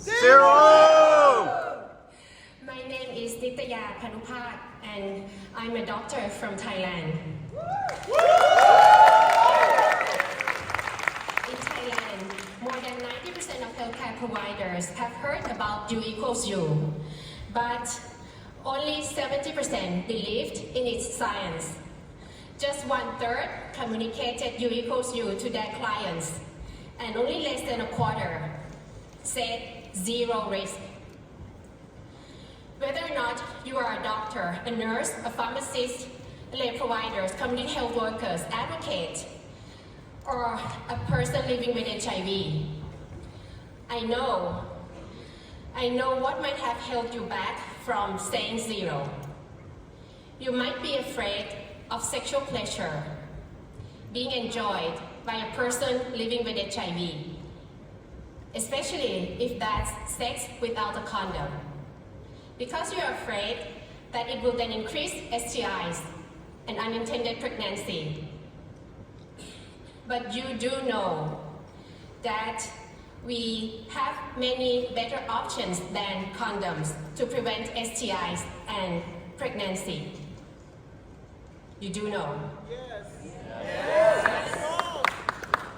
0. My name is Nitaya Panupat and I'm a doctor from Thailand. In Thailand, more than 90% of healthcare providers have heard about U equals U, but only 70% believed in its science. Just 1/3 communicated U equals U to their clients, and only less than a quarter said zero risk. Whether or not you are a doctor, a nurse, a pharmacist, lay providers, community health workers, advocate, or a person living with HIV, I know what might have held you back from saying zero. You might be afraid of sexual pleasure being enjoyed by a person living with HIV, especially if that's sex without a condom, because you're afraid that it will then increase STIs and unintended pregnancy. But you do know that we have many better options than condoms to prevent STIs and pregnancy. You do know. Yes.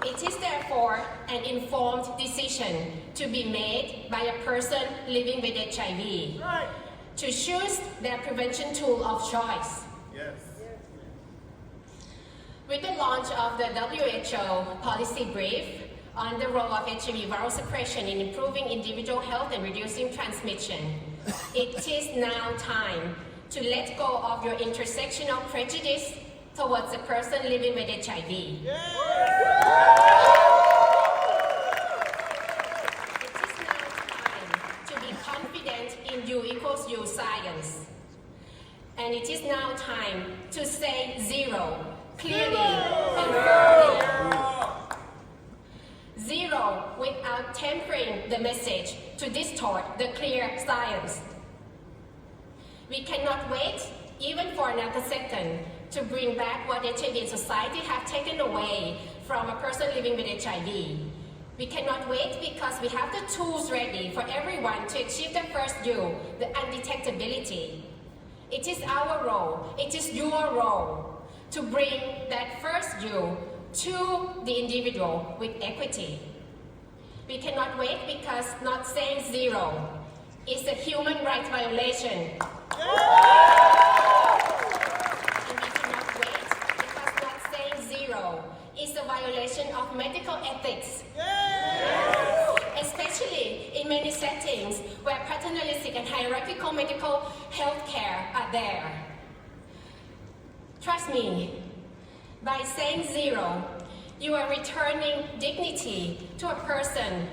It is therefore an informed decision to be made by a person living with HIV to choose their prevention tool of choice. Yes. With the launch of the WHO policy brief on the role of HIV viral suppression in improving individual health and reducing transmission, it is now time to let go of your intersectional prejudice towards a person living with HIV. It is now time to be confident in U equals U science. And it is now time to say zero clearly and firmly. Zero without tempering the message to distort the clear science. We cannot wait even for another second to bring back what HIV and society have taken away from a person living with HIV. We cannot wait because we have the tools ready for everyone to achieve the first U, the undetectability. It is our role, it is your role to bring that first U to the individual with equity. We cannot wait because not saying zero is a human rights violation. And we cannot wait because not saying zero is a violation of medical ethics. Especially in many settings where paternalistic and hierarchical medical health care are there. Trust me, by saying zero, you are returning dignity to a person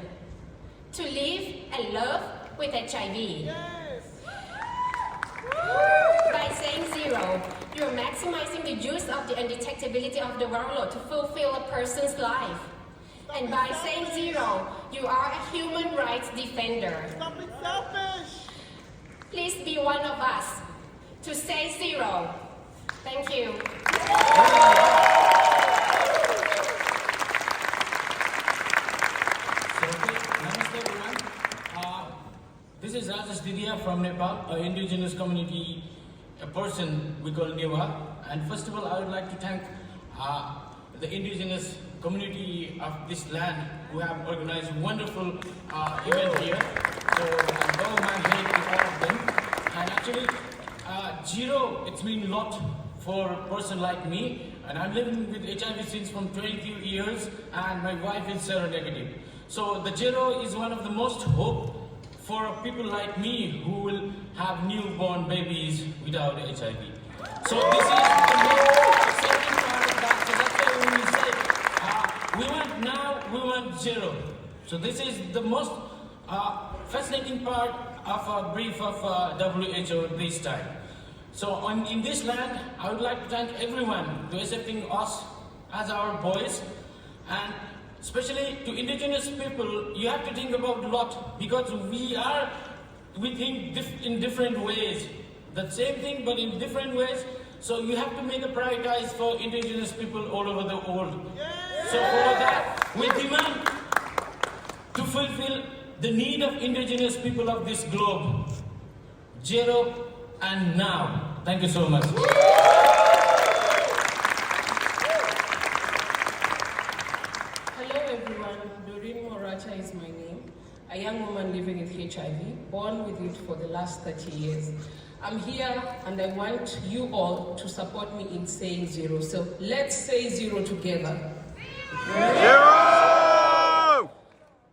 to live and love with HIV. By saying zero, you are maximizing the use of the undetectability of the viral load to fulfill a person's life. And by saying zero, you are a human rights defender. Stop being selfish. Please be one of us to say zero. Thank you. Namaste everyone. This is Rajesh Didia from Nepal, an indigenous community person we call Newa. And first of all, I would like to thank the indigenous community of this land who have organized a wonderful event here. So I bow my head to all of them. And actually, zero, it's mean a lot for a person like me. And I'm living with HIV since from 22 years, and my wife is seronegative. So the zero is one of the most hope for people like me who will have newborn babies without HIV. So this is the most exciting part of that. So that's why when we say we want zero. So this is the most fascinating part of a brief of WHO this time. So in this land, I would like to thank everyone to accepting us as our boys, and especially to indigenous people. You have to think about a lot because we think in different ways. The same thing, but in different ways. So you have to make a prioritize for indigenous people all over the world. So for that, we demand to fulfill the need of indigenous people of this globe. Zero and now. Thank you so much. Hello everyone, Doreen Moracha is my name. A young woman living with HIV, born with it for the last 30 years. I'm here and I want you all to support me in saying zero. So let's say zero together. Zero!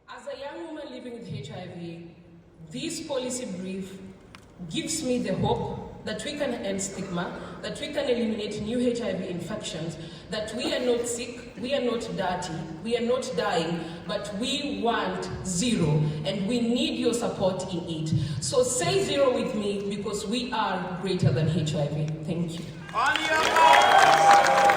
As a young woman living with HIV, this policy brief gives me the hope that we can end stigma, that we can eliminate new HIV infections, that we are not sick, we are not dirty, we are not dying, but we want zero, and we need your support in it. So say zero with me, because we are greater than HIV. Thank you. On your mark.